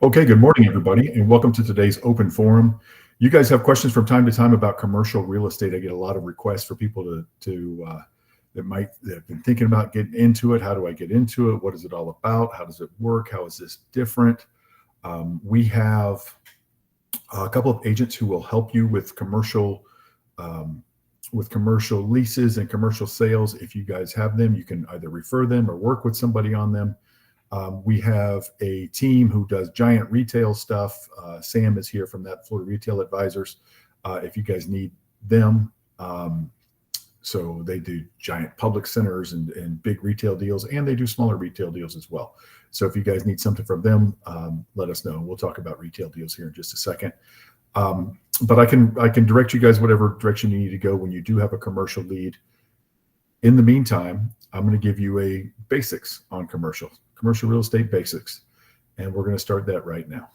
Okay, good morning, everybody, and welcome to today's open forum. You guys have questions from time to time about commercial real estate. I get a lot of requests for people that have been thinking about getting into it. How do I get into it? What is it all about? How does it work? How is this different? We have a couple of agents who will help you um, with commercial leases and commercial sales. If you guys have them, you can either refer them or work with somebody on them. We have a team who does giant retail stuff. Sam is here from that Florida Retail Advisors. If you guys need them, so they do giant public centers and big retail deals, and they do smaller retail deals as well. So if you guys need something from them, let us know. We'll talk about retail deals here in just a second. But I can direct you guys whatever direction you need to go when you do have a commercial lead. In the meantime, I'm going to give you a basics on commercial real estate basics, and we're going to start that right now.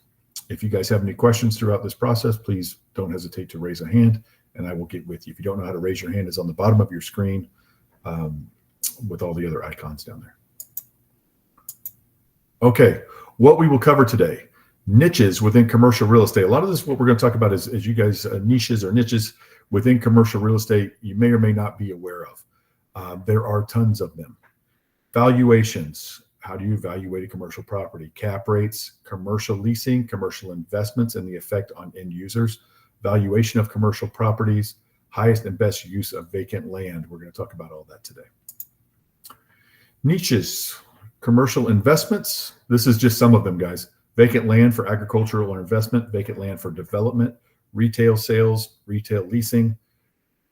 If you guys have any questions throughout this process, please don't hesitate to raise a hand, and I will get with you. If you don't know how to raise your hand, it's on the bottom of your screen with all the other icons down there. Okay, what we will cover today: niches within commercial real estate. A lot of this, what we're going to talk about is you guys, niches or niches within commercial real estate you may or may not be aware of. There are tons of them. Valuations. How do you evaluate a commercial property? Cap rates, commercial leasing, commercial investments, and the effect on end users. Valuation of commercial properties, highest and best use of vacant land. We're going to talk about all that today. Niches, commercial investments. This is just some of them, guys. Vacant land for agricultural or investment, vacant land for development, retail sales, retail leasing,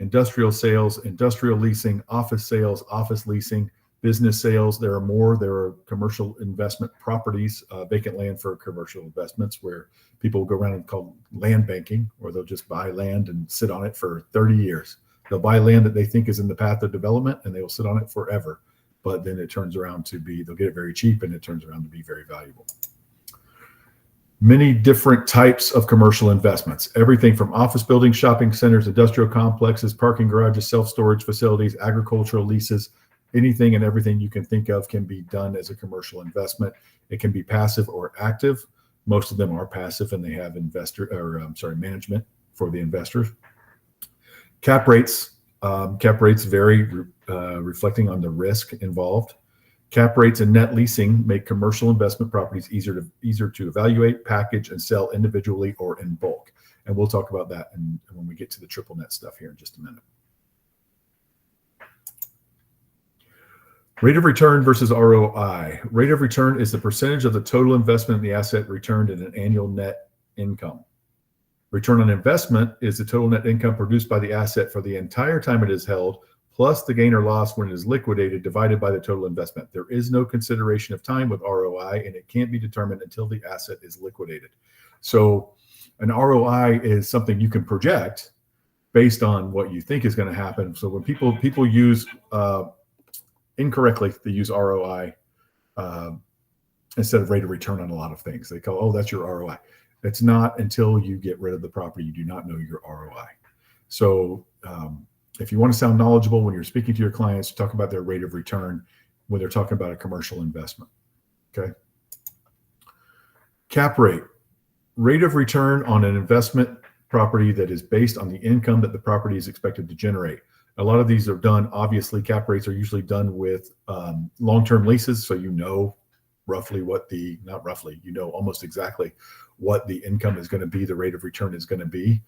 industrial sales, industrial leasing, office sales, office leasing, business sales. There are more. There are commercial investment properties, vacant land for commercial investments, where people go around and call land banking, or they'll just buy land and sit on it for 30 years. They'll buy land that they think is in the path of development, and they will sit on it forever. But then it turns around to be, they'll get it very cheap, and it turns around to be very valuable. Many different types of commercial investments, everything from office buildings, shopping centers, industrial complexes, parking garages, self-storage facilities, agricultural leases. Anything and everything you can think of can be done as a commercial investment. It can be passive or active. Most of them are passive, and they have management for the investors. Cap rates vary, reflecting on the risk involved. Cap rates and net leasing make commercial investment properties easier to evaluate, package, and sell individually or in bulk. And we'll talk about that when we get to the triple net stuff here in just a minute. Rate of return versus ROI. Rate of return is the percentage of the total investment in the asset returned in an annual net income. Return on investment is the total net income produced by the asset for the entire time it is held, plus the gain or loss when it is liquidated, divided by the total investment. There is no consideration of time with ROI, and it can't be determined until the asset is liquidated. So an ROI is something you can project based on what you think is going to happen. So when people use incorrectly, they use ROI instead of rate of return on a lot of things. They call, oh, that's your ROI. It's not until you get rid of the property. You do not know your ROI. So if you want to sound knowledgeable when you're speaking to your clients, talk about their rate of return when they're talking about a commercial investment. Okay. Cap rate. Rate of return on an investment property that is based on the income that the property is expected to generate. A lot of these are done, obviously, cap rates are usually done with long-term leases. So you know roughly almost exactly what the income is going to be, the rate of return is going to be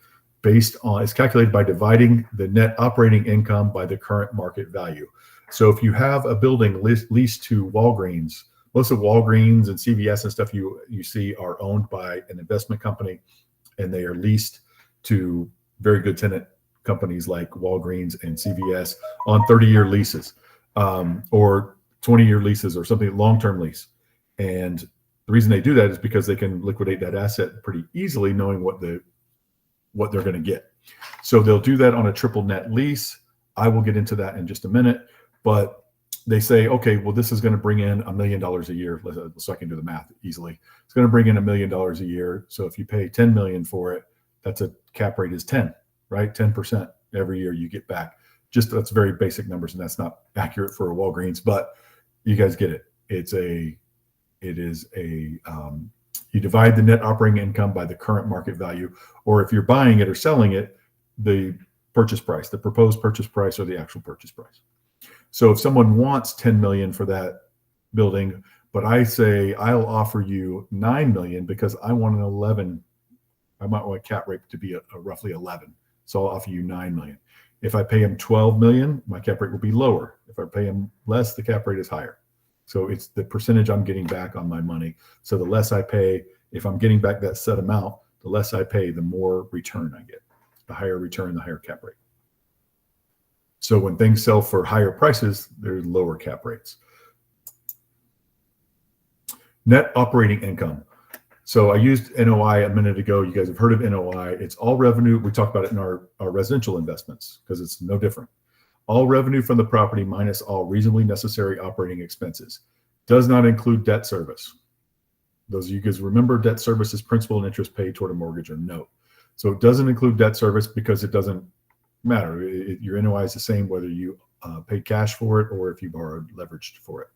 it's calculated by dividing the net operating income by the current market value. So if you have a building leased to Walgreens, most of Walgreens and CVS and stuff you see are owned by an investment company, and they are leased to very good tenant companies like Walgreens and CVS on 30-year leases or 20-year leases or something, long-term lease. And the reason they do that is because they can liquidate that asset pretty easily, knowing what they're going to get. So they'll do that on a triple net lease. I will get into that in just a minute, but they say, okay, well, this is going to bring in $1 million a year, so I can do the math easily. It's going to bring in $1 million a year. So if you pay $10 million for it, that's a cap rate is 10. Right? 10% every year you get back. That's very basic numbers, and that's not accurate for a Walgreens, but you guys get it. It is a You divide the net operating income by the current market value, or if you're buying it or selling it, the purchase price, the proposed purchase price or the actual purchase price. So if someone wants 10 million for that building, but I say I'll offer you 9 million because I want an 11, I might want cap rate to be a roughly 11. So I'll offer you 9 million. If I pay him 12 million, my cap rate will be lower. If I pay him less, the cap rate is higher. So it's the percentage I'm getting back on my money. So the less I pay, if I'm getting back that set amount, the less I pay, the more return I get. The higher return, the higher cap rate. So when things sell for higher prices, there's lower cap rates. Net operating income. So I used NOI a minute ago. You guys have heard of NOI. It's all revenue. We talked about it in our residential investments because it's no different. All revenue from the property minus all reasonably necessary operating expenses. Does not include debt service. Those of you guys remember, debt service is principal and interest paid toward a mortgage or note. So it doesn't include debt service because it doesn't matter. Your NOI is the same whether you paid cash for it or if you borrowed leveraged for it.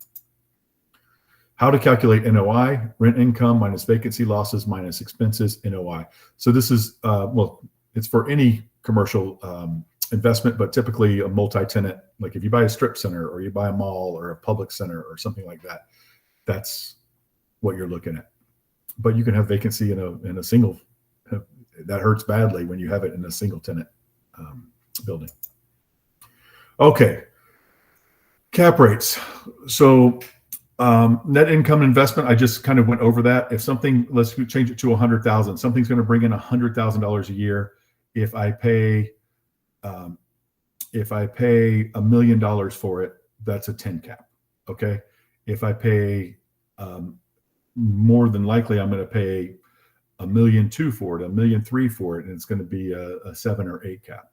How to calculate NOI: rent income minus vacancy losses minus expenses, NOI. So this is, well, it's for any commercial investment, but typically a multi-tenant, like if you buy a strip center or you buy a mall or a public center or something like that, that's what you're looking at. But you can have vacancy in a single, that hurts badly when you have it in a single tenant building. Okay, cap rates. So net income investment, I just kind of went over that. If something, let's change it to 100,000. Something's going to bring in $100,000 a year. If I pay $1 million for it, that's a 10 cap. Okay. If I pay more than likely, I'm going to pay $1.2 million for it, $1.3 million for it, and it's going to be a 7 or 8 cap.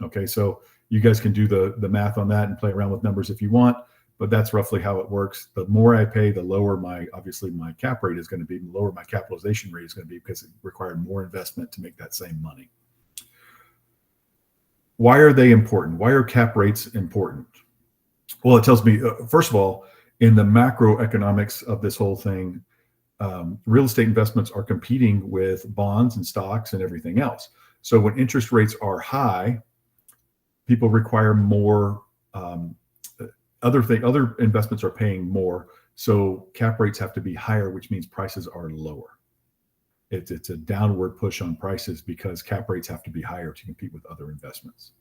Okay, so you guys can do the math on that and play around with numbers if you want, but that's roughly how it works. The more I pay, the lower obviously my cap rate is going to be, the lower my capitalization rate is going to be because it required more investment to make that same money. Why are they important? Why are cap rates important? Well, it tells me, first of all, in the macroeconomics of this whole thing, real estate investments are competing with bonds and stocks and everything else. So when interest rates are high, people require more. Other investments are paying more, so cap rates have to be higher, which means prices are lower. It's a downward push on prices because cap rates have to be higher to compete with other investments.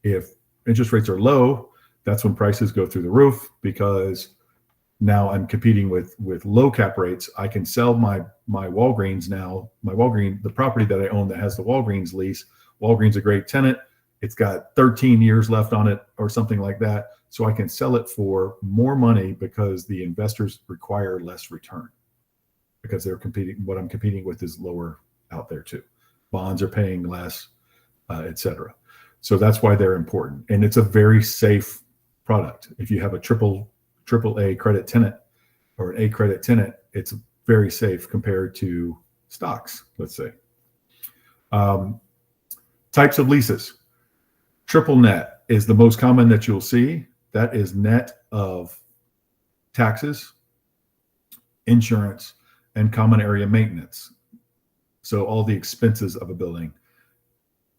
If interest rates are low, that's when prices go through the roof because now I'm competing with low cap rates. I can sell my Walgreens now. The property that I own that has the Walgreens lease. Walgreens a great tenant. It's got 13 years left on it or something like that. So I can sell it for more money because the investors require less return because they're competing. What I'm competing with is lower out there too. Bonds are paying less, et cetera. So that's why they're important. And it's a very safe product. If you have a triple A credit tenant or an A credit tenant, it's very safe compared to stocks, let's say. Types of leases. Triple net is the most common that you'll see. That is net of taxes, insurance, and common area maintenance. So all the expenses of a building.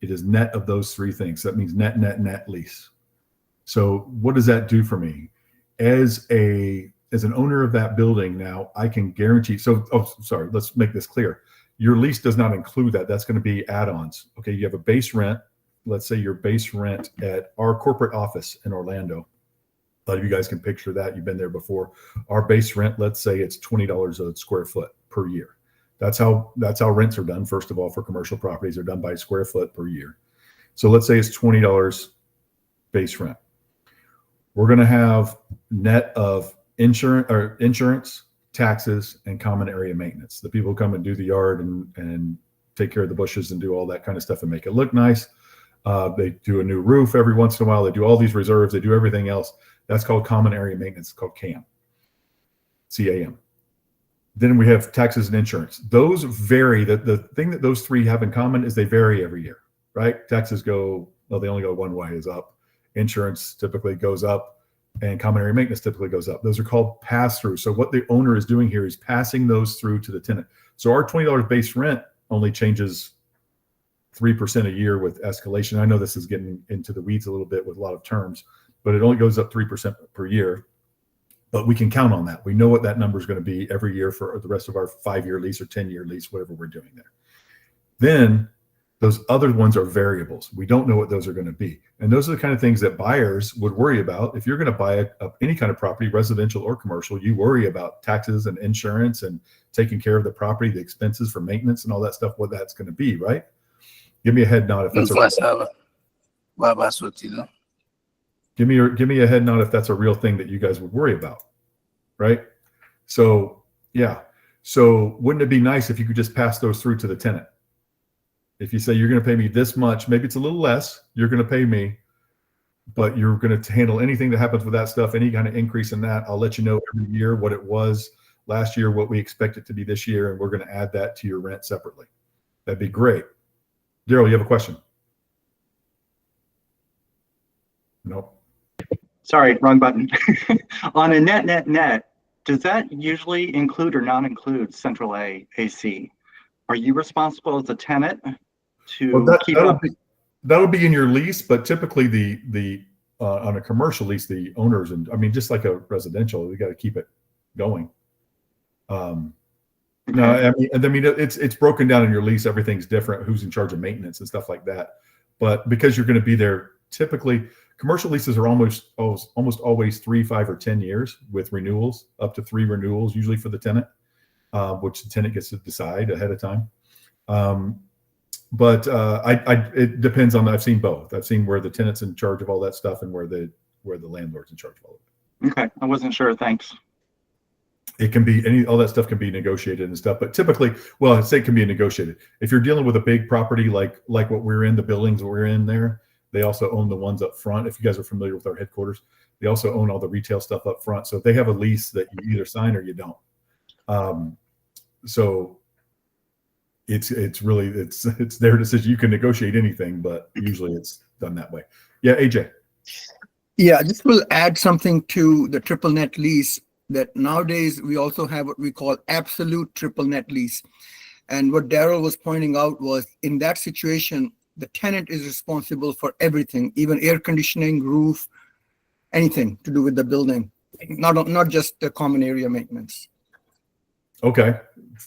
It is net of those three things. That means net lease. So what does that do for me? As an owner of that building now, I can guarantee. Sorry, let's make this clear. Your lease does not include that. That's going to be add-ons. Okay, you have a base rent. Let's say your base rent at our corporate office in Orlando. A lot of you guys can picture that. You've been there before. Our base rent, let's say it's $20 a square foot per year. That's how rents are done. First of all, for commercial properties, they're done by square foot per year. So let's say it's $20 base rent. We're going to have net of insurance, taxes, and common area maintenance. The people who come and do the yard and take care of the bushes and do all that kind of stuff and make it look nice. They do a new roof every once in a while. They do all these reserves. They do everything else. That's called common area maintenance. It's called CAM. C-A-M. Then we have taxes and insurance. Those vary. The thing that those three have in common is they vary every year, right? Taxes go, well, they only go one way, is up. Insurance typically goes up and common area maintenance typically goes up. Those are called pass-through. So what the owner is doing here is passing those through to the tenant. So our $20 base rent only changes 3% a year with escalation. I know this is getting into the weeds a little bit with a lot of terms, but it only goes up 3% per year. But we can count on that. We know what that number is going to be every year for the rest of our 5-year lease or 10-year lease, whatever we're doing there. Then those other ones are variables. We don't know what those are going to be. And those are the kind of things that buyers would worry about. If you're going to buy any kind of property, residential or commercial, you worry about taxes and insurance and taking care of the property, the expenses for maintenance and all that stuff, what that's going to be, right? Give me a head nod if that's give me a head nod if that's a real thing that you guys would worry about, right? So yeah. So wouldn't it be nice if you could just pass those through to the tenant? If you say you're going to pay me this much, maybe it's a little less, you're going to pay me, but you're going to handle anything that happens with that stuff, any kind of increase in that. I'll let you know every year what it was last year, what we expect it to be this year, and we're going to add that to your rent separately. That'd be great. Daryl, you have a question? Nope. Sorry, wrong button. On a net, does that usually include or not include central AC? Are you responsible as a tenant to keep up? That'll be in your lease, but typically the on a commercial lease, the owners, and I mean, just like a residential, we got to keep it going. No, I mean, it's broken down in your lease. Everything's different. Who's in charge of maintenance and stuff like that. But because you're going to be there, typically commercial leases are almost always 3, 5, or 10 years with renewals, up to 3 renewals, usually for the tenant, which the tenant gets to decide ahead of time. But it depends on. I've seen both. I've seen where the tenant's in charge of all that stuff and where the landlord's in charge of all of it. Okay, I wasn't sure. Thanks. It can be all that stuff can be negotiated and stuff, but typically, well, I'd say it can be negotiated. If you're dealing with a big property like what we're in, the buildings we're in there, they also own the ones up front. If you guys are familiar with our headquarters, they also own all the retail stuff up front. So they have a lease that you either sign or you don't. So it's really their decision. You can negotiate anything, but usually it's done that way. Yeah, AJ. Yeah, this will add something to the triple net lease. That nowadays we also have what we call absolute triple net lease. And what Daryl was pointing out was in that situation, the tenant is responsible for everything, even air conditioning, roof, anything to do with the building, not just the common area maintenance. Okay,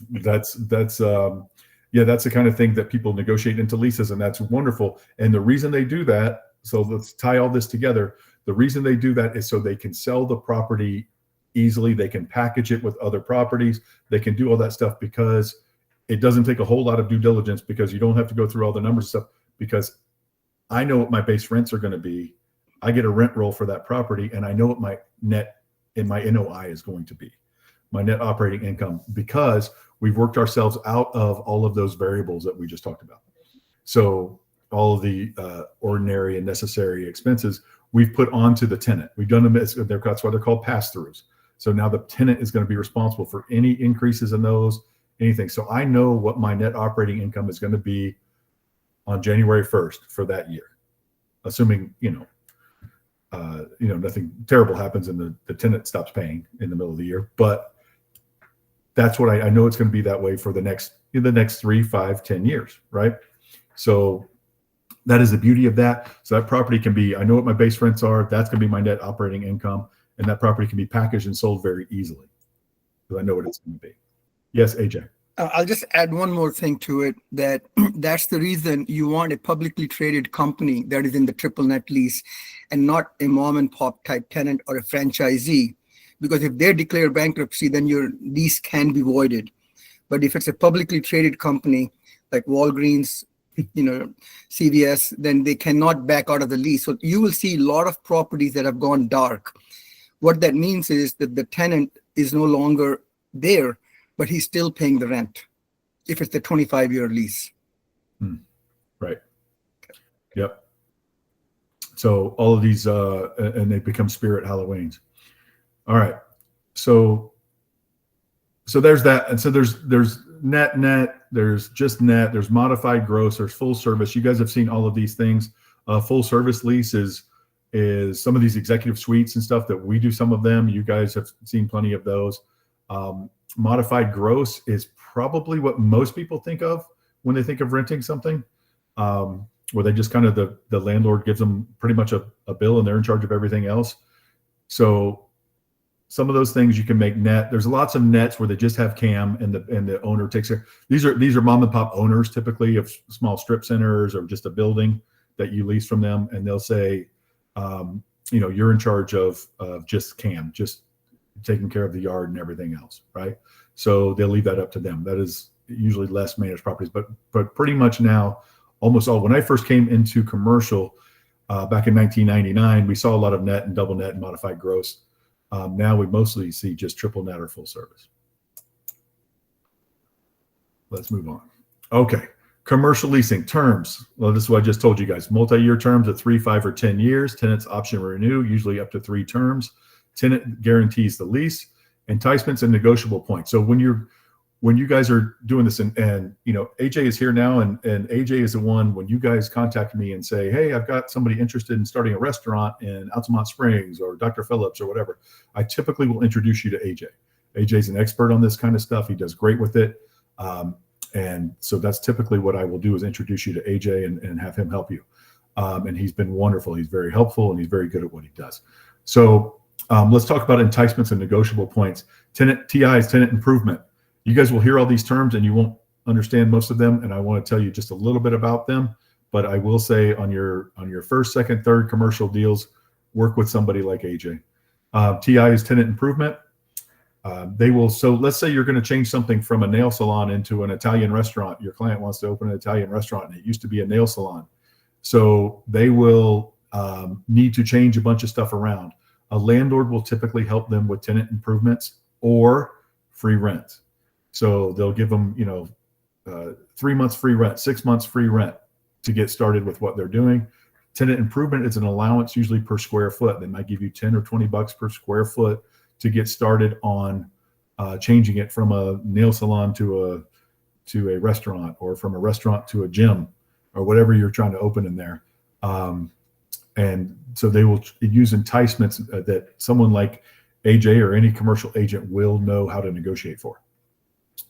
that's the kind of thing that people negotiate into leases, and that's wonderful. And the reason they do that, so let's tie all this together. The reason they do that is so they can sell the property easily. They can package it with other properties. They can do all that stuff because it doesn't take a whole lot of due diligence, because you don't have to go through all the numbers and stuff, because I know what my base rents are going to be. I get a rent roll for that property, and I know what my net in my NOI is going to be, my net operating income, because we've worked ourselves out of all of those variables that we just talked about. So all of the ordinary and necessary expenses we've put onto the tenant. We've done them. That's why they're called pass-throughs. So now the tenant is going to be responsible for any increases in those, anything. So I know what my net operating income is going to be on January 1st for that year, assuming nothing terrible happens and the tenant stops paying in the middle of the year. But that's what I know it's going to be that way for the next 3, 5, 10 years, right? So that is the beauty of that. So that property can be, I know what my base rents are. That's going to be my net operating income. And that property can be packaged and sold very easily because I know what it's going to be. Yes, AJ. I'll just add one more thing to it, that's the reason you want a publicly traded company that is in the triple net lease and not a mom and pop type tenant or a franchisee. Because if they declare bankruptcy, then your lease can be voided. But if it's a publicly traded company like Walgreens, CVS, then they cannot back out of the lease. So you will see a lot of properties that have gone dark. What that means is that the tenant is no longer there, but he's still paying the rent if it's the 25-year lease. Right. Yep. So all of these, and they become spirit Halloweens. All right. So there's that. And so there's net, there's just net, there's modified gross, there's full service. You guys have seen all of these things. Full service lease is is some of these executive suites and stuff that we do. Some of them, you guys have seen plenty of those. Modified gross is probably what most people think of when they think of renting something, where they just kind of, the landlord gives them pretty much a bill and they're in charge of everything else. So some of those things you can make net. There's lots of nets where they just have CAM and the owner takes care. These are mom and pop owners typically of small strip centers or just a building that you lease from them, and they'll say, you're in charge of just CAM, just taking care of the yard and everything else, right? So they'll leave that up to them. That is usually less managed properties, but pretty much now, almost all. When I first came into commercial back in 1999, we saw a lot of net and double net and modified gross. Now we mostly see just triple net or full service. Let's move on. Okay. Commercial leasing terms. Well, this is what I just told you guys. Multi-year terms at 3, 5, or 10 years. Tenant's option to renew, usually up to 3 terms. Tenant guarantees the lease. Enticements and negotiable points. So when you guys are doing this, and AJ is here now, and AJ is the one, when you guys contact me and say, hey, I've got somebody interested in starting a restaurant in Altamont Springs or Dr. Phillips or whatever, I typically will introduce you to AJ. AJ's an expert on this kind of stuff. He does great with it. And so that's typically what I will do, is introduce you to AJ and have him help you. And he's been wonderful. He's very helpful and he's very good at what he does. So let's talk about enticements and negotiable points. TIs, tenant improvement. You guys will hear all these terms and you won't understand most of them. And I want to tell you just a little bit about them, but I will say on your first, second, third commercial deals, work with somebody like AJ. TI is tenant improvement. They will, so let's say you're going to change something from a nail salon into an Italian restaurant. Your client wants to open an Italian restaurant and it used to be a nail salon. So they will need to change a bunch of stuff around. A landlord will typically help them with tenant improvements or free rent. So they'll give them, 3 months free rent, 6 months free rent to get started with what they're doing. Tenant improvement is an allowance usually per square foot. They might give you 10 or 20 bucks per square foot to get started on changing it from a nail salon to a restaurant, or from a restaurant to a gym, or whatever you're trying to open in there. And so they will use enticements that someone like AJ or any commercial agent will know how to negotiate for.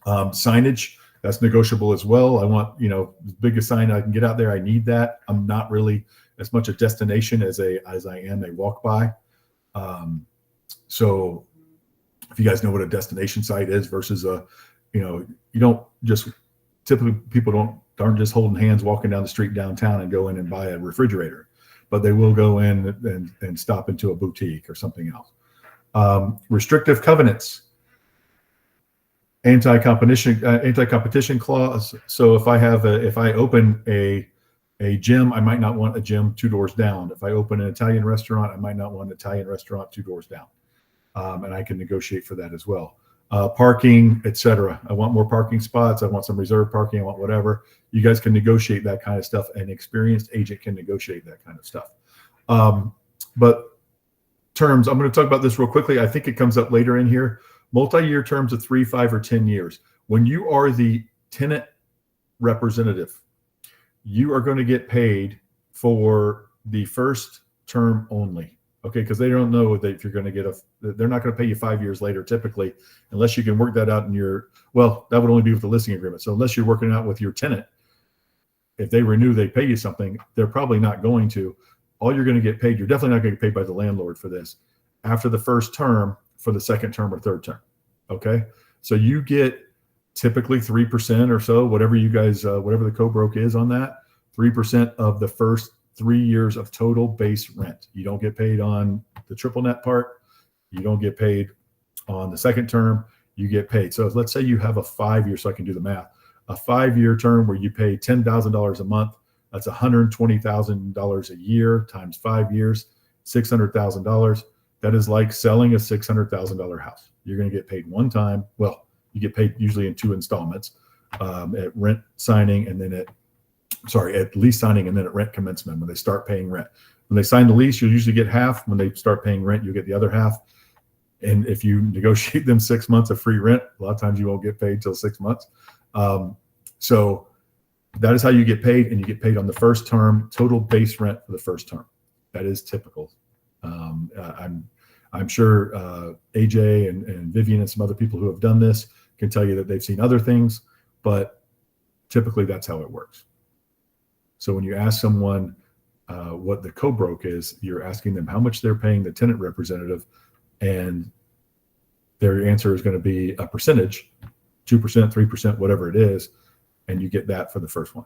Signage, that's negotiable as well. I want, the biggest sign I can get out there. I need that. I'm not really as much a destination as I am a walk by. So if you guys know what a destination site is versus you don't just, typically people aren't just holding hands walking down the street downtown and go in and buy a refrigerator, but they will go in and stop into a boutique or something else. Restrictive covenants, anti-competition clause. So if I open a gym, I might not want a gym 2 doors down. If I open an Italian restaurant, I might not want an Italian restaurant 2 doors down. And I can negotiate for that as well. Parking, etc. I want more parking spots. I want some reserved parking. I want whatever. You guys can negotiate that kind of stuff. An experienced agent can negotiate that kind of stuff. But terms, I'm going to talk about this real quickly. I think it comes up later in here. Multi-year terms of 3, 5, or 10 years. When you are the tenant representative, you are going to get paid for the first term only. Okay, because they don't know that if you're going to they're not going to pay you 5 years later typically, unless you can work that out in that would only be with the listing agreement. So unless you're working out with your tenant, if they renew, they pay you something, they're probably not going to. All you're going to get paid, you're definitely not going to get paid by the landlord for this, after the first term for the second term or third term. Okay, so you get typically 3% or so, whatever you guys, whatever the co-broke is on that, 3% of the first 3 years of total base rent. You don't get paid on the triple net part. You don't get paid on the second term. You get paid. So let's say you have a 5-year, so I can do the math, a 5-year term where you pay $10,000 a month. That's $120,000 a year times 5 years, $600,000. That is like selling a $600,000 house. You're going to get paid one time. Well, you get paid usually in 2 installments, at rent signing and then at lease signing and then at rent commencement when they start paying rent. When they sign the lease, you'll usually get half. When they start paying rent, you get the other half. And if you negotiate them 6 months of free rent, a lot of times you won't get paid till 6 months. So that is how you get paid, and you get paid on the first term, total base rent for the first term. That is typical. I'm sure AJ and Vivian and some other people who have done this can tell you that they've seen other things, but typically that's how it works. So when you ask someone what the co-broke is, you're asking them how much they're paying the tenant representative, and their answer is going to be a percentage, 2%, 3%, whatever it is, and you get that for the first one.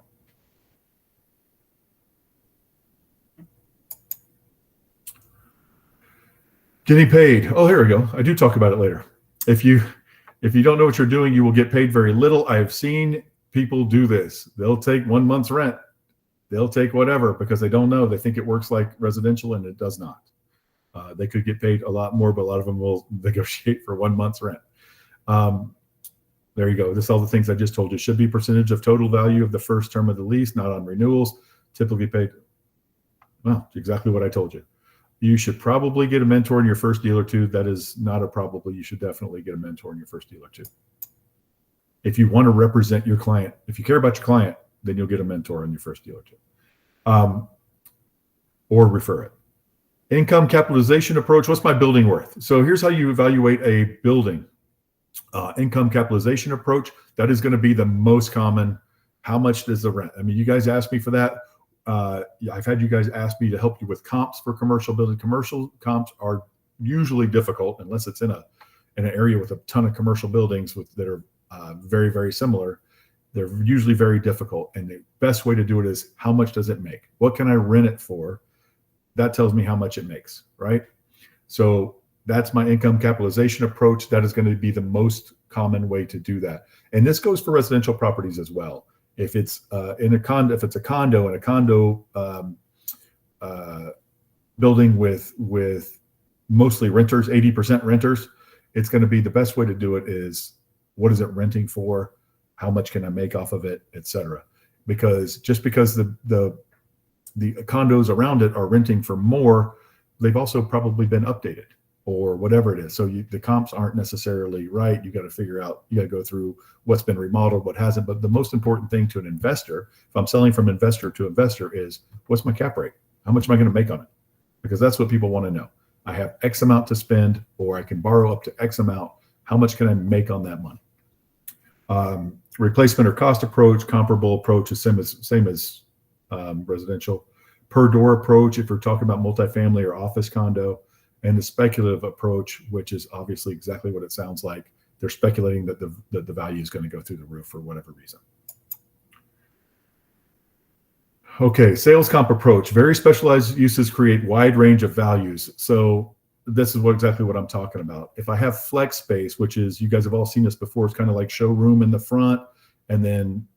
Getting paid. Oh, here we go. I do talk about it later. If you don't know what you're doing, you will get paid very little. I have seen people do this. They'll take 1 month's rent. They'll take whatever because they don't know. They think it works like residential, and it does not. They could get paid a lot more, but a lot of them will negotiate for 1 month's rent. There you go. This is all the things I just told you. Should be percentage of total value of the first term of the lease, not on renewals. Typically paid. Well, exactly what I told you. You should probably get a mentor in your first deal or two. That is not a probably. You should definitely get a mentor in your first deal or two. If you want to represent your client, if you care about your client, then you'll get a mentor in your first deal or two. Or refer it. Income capitalization approach. What's my building worth? So here's how you evaluate a building. Income capitalization approach. That is going to be the most common. How much does the rent? I mean, you guys asked me for that. I've had you guys ask me to help you with comps for commercial building. Commercial comps are usually difficult unless it's in an area with a ton of commercial buildings that are very, very similar. They're usually very difficult. And the best way to do it is how much does it make? What can I rent it for? That tells me how much it makes, right? So that's my income capitalization approach. That is going to be the most common way to do that. And this goes for residential properties as well. If it's in a condo, if it's a condo and a condo building with mostly renters, 80% renters, it's going to be the best way to do it is what is it renting for? How much can I make off of it, et cetera? Because just because the condos around it are renting for more, they've also probably been updated or whatever it is. So the comps aren't necessarily right. You got to figure out, you got to go through what's been remodeled, what hasn't. But the most important thing to an investor, if I'm selling from investor to investor, is what's my cap rate? How much am I going to make on it? Because that's what people want to know. I have X amount to spend, or I can borrow up to X amount. How much can I make on that money? Replacement or cost approach, comparable approach is same as residential. Per door approach, if we're talking about multifamily or office condo, and the speculative approach, which is obviously exactly what it sounds like. They're speculating that the value is going to go through the roof for whatever reason. Okay, sales comp approach. Very specialized uses create wide range of values. So this is exactly what I'm talking about. If I have flex space, which is, you guys have all seen this before, it's kind of like showroom in the front, and then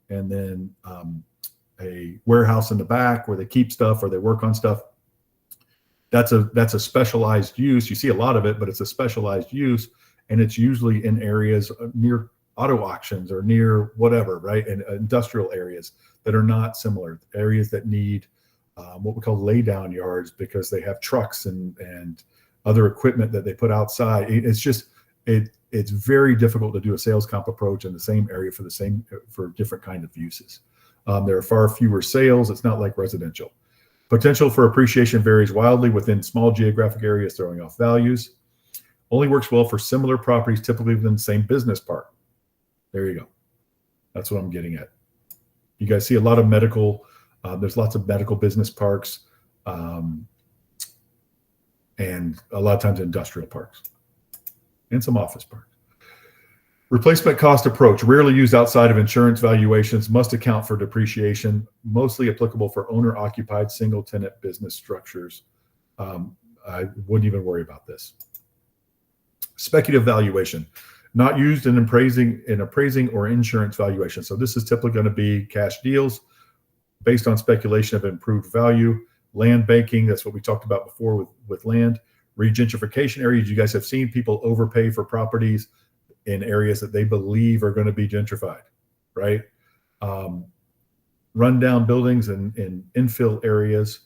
a warehouse in the back where they keep stuff or they work on stuff. That's a specialized use. You see a lot of it, but it's a specialized use, and it's usually in areas near auto auctions or near whatever, right? And industrial areas that are not similar, areas that need what we call lay down yards because they have trucks and other equipment that they put outside. It's very difficult to do a sales comp approach in the same area for different kind of uses. There are far fewer sales. It's not like residential. Potential for appreciation varies wildly within small geographic areas, throwing off values. Only works well for similar properties, typically within the same business park. There you go. That's what I'm getting at. You guys see a lot of medical. There's lots of medical business parks, and a lot of times industrial parks, and some office parks. Replacement cost approach, rarely used outside of insurance valuations, must account for depreciation, mostly applicable for owner-occupied single-tenant business structures. I wouldn't even worry about this. Speculative valuation, not used in appraising or insurance valuation. So this is typically going to be cash deals based on speculation of improved value. Land banking, that's what we talked about before with land. Regentrification areas, you guys have seen people overpay for properties in areas that they believe are going to be gentrified, right? Rundown buildings in infill areas,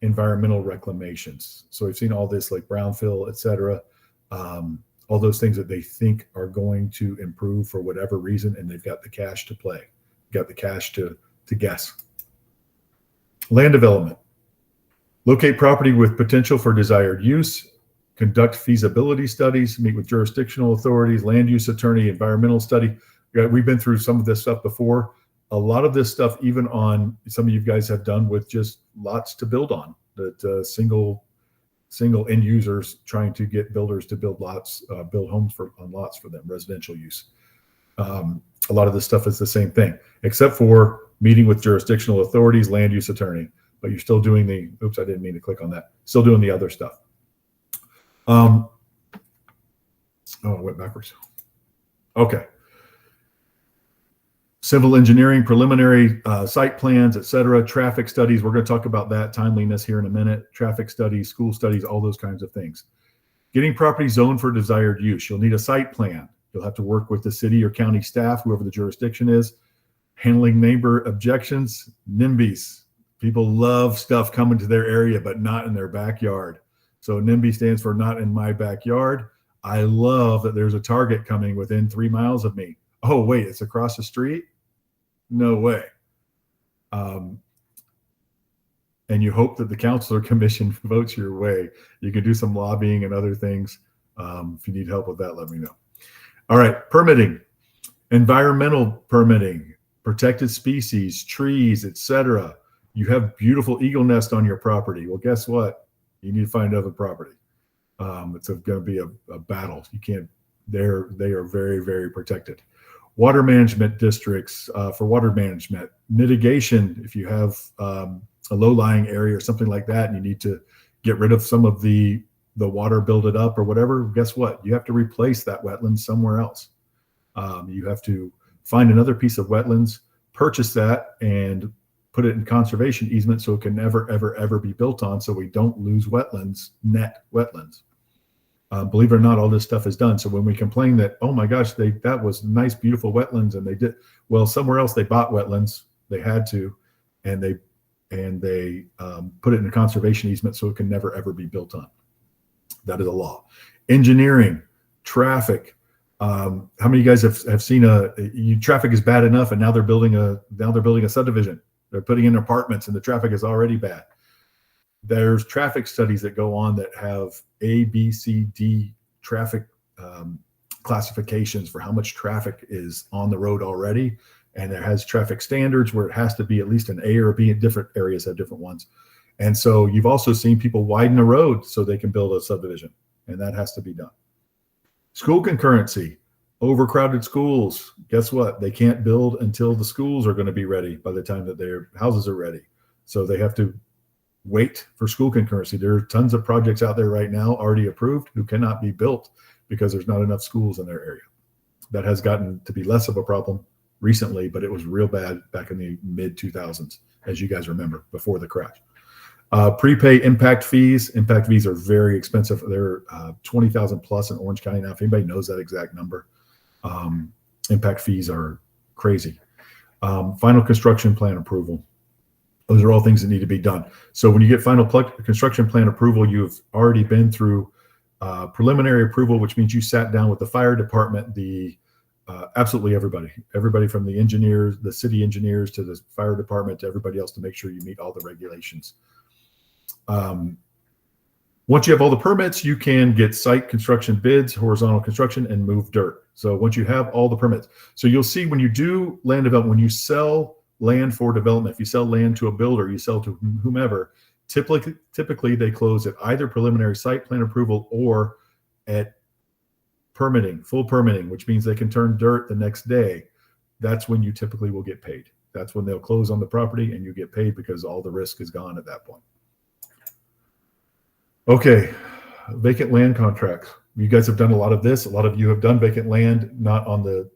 environmental reclamations. So we've seen all this like brownfill, et cetera, all those things that they think are going to improve for whatever reason, and they've got the cash to play, got the cash to guess. Land development. Locate property with potential for desired use, conduct feasibility studies, meet with jurisdictional authorities, land use attorney, environmental study. We've been through some of this stuff before. A lot of this stuff, even on some of you guys have done with just lots to build on, that single end users trying to get builders to build lots, build homes on lots for them, residential use. A lot of this stuff is the same thing, except for meeting with jurisdictional authorities, land use attorney, but you're still doing the, oops, I didn't mean to click on that. Still doing the other stuff. Oh, I went backwards. Okay. Civil engineering, preliminary site plans, etc., traffic studies. We're going to talk about that, timeliness here in a minute. Traffic studies, school studies, all those kinds of things. Getting property zoned for desired use. You'll need a site plan. You'll have to work with the city or county staff, whoever the jurisdiction is. Handling neighbor objections, NIMBYs. People love stuff coming to their area, but not in their backyard. So NIMBY stands for not in my backyard. I love that there's a Target coming within 3 miles of me. Oh, wait, it's across the street? No way. And you hope that the council or commission votes your way. You can do some lobbying and other things. If you need help with that, let me know. All right, permitting, environmental permitting, protected species, trees, etc. You have beautiful eagle nest on your property. Well, guess what? You need to find other property. It's going to be a battle. You can't. They are very, very protected. Water management districts for water management, mitigation. If you have a low-lying area or something like that, and you need to get rid of some of the water, build it up or whatever, guess what? You have to replace that wetland somewhere else. You have to find another piece of wetlands, purchase that, and put it in conservation easement so it can never, ever, ever be built on, so we don't lose wetlands, net wetlands. Believe it or not, all this stuff is done. So when we complain that, oh my gosh, that was nice, beautiful wetlands, and they did well somewhere else, they bought wetlands, they had to, and they put it in a conservation easement so it can never ever be built on. That is a law. Engineering, traffic. How many of you guys have seen traffic is bad enough, and now they're building a subdivision. They're putting in apartments, and the traffic is already bad. There's traffic studies that go on that have A, B, C, D traffic classifications for how much traffic is on the road already. And it has traffic standards where it has to be at least an A or a B. Different areas have different ones. And so you've also seen people widen a road so they can build a subdivision, and that has to be done. School concurrency, overcrowded schools. Guess what? They can't build until the schools are going to be ready by the time that their houses are ready. So they have to wait for school concurrency. There are tons of projects out there right now already approved who cannot be built because there's not enough schools in their area. That has gotten to be less of a problem recently, but it was real bad back in the mid 2000s, as you guys remember, before the crash. Prepay impact fees. Impact fees are very expensive. They're 20,000 plus in Orange County now. If anybody knows that exact number, impact fees are crazy. Final construction plan approval. Those are all things that need to be done. So when you get final construction plan approval, you've already been through preliminary approval, which means you sat down with the fire department, absolutely everybody from the engineers, the city engineers, to the fire department, to everybody else, to make sure you meet all the regulations. Once you have all the permits, you can get site construction bids, horizontal construction, and move dirt. So once you have all the permits, so you'll see when you do land development, when you sell land for development, if you sell land to a builder, you sell to whomever, typically they close at either preliminary site plan approval or at permitting, full permitting, which means they can turn dirt the next day. That's when you typically will get paid. That's when they'll close on the property and you get paid because all the risk is gone at that point. Okay, vacant land contracts. You guys have done a lot of this. A lot of you have done vacant land, not on the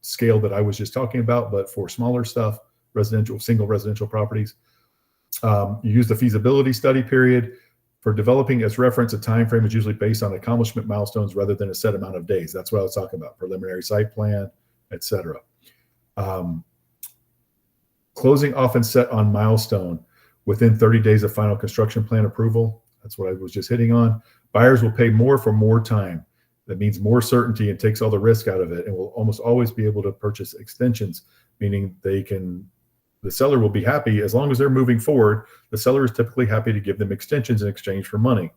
scale that I was just talking about, but for smaller stuff, single residential properties. You use the feasibility study period. For developing as reference, a time frame is usually based on accomplishment milestones rather than a set amount of days. That's what I was talking about, preliminary site plan, etc. Closing often set on milestone within 30 days of final construction plan approval. That's what I was just hitting on. Buyers will pay more for more time. That means more certainty and takes all the risk out of it, and will almost always be able to purchase extensions, meaning they can the seller will be happy as long as they're moving forward. The seller is typically happy to give them extensions in exchange for money.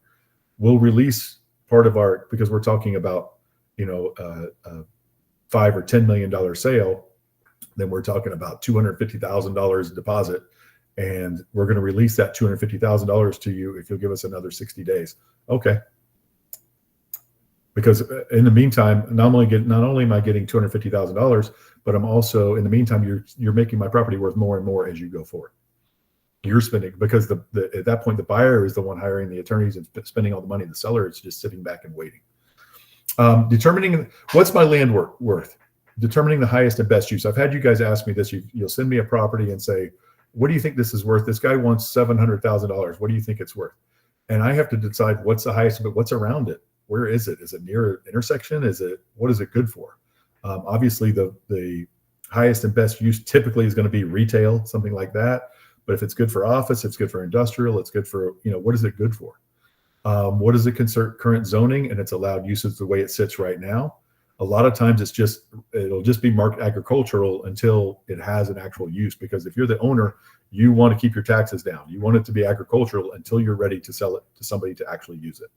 We'll release part of our, because we're talking about, you know, $5 or $10 million sale, then we're talking about $250,000 deposit, and we're going to release that $250,000 to you if you'll give us another 60 days. Okay. Because in the meantime, not only am I getting $250,000, but I'm also, in the meantime, you're making my property worth more and more as you go forward. You're spending, because at that point, the buyer is the one hiring the attorneys and spending all the money. The seller is just sitting back and waiting. Determining what's my land worth, determining the highest and best use. I've had you guys ask me this. You'll send me a property and say, what do you think this is worth? This guy wants $700,000. What do you think it's worth? And I have to decide what's the highest, but what's around it? Where is it? Is it near an intersection? What is it good for? Obviously, the highest and best use typically is going to be retail, something like that. But if it's good for office, it's good for industrial, it's good for, you know, what is it good for? What is the current zoning and its allowed uses the way it sits right now? A lot of times it'll just be marked agricultural until it has an actual use, because if you're the owner, you want to keep your taxes down. You want it to be agricultural until you're ready to sell it to somebody to actually use it.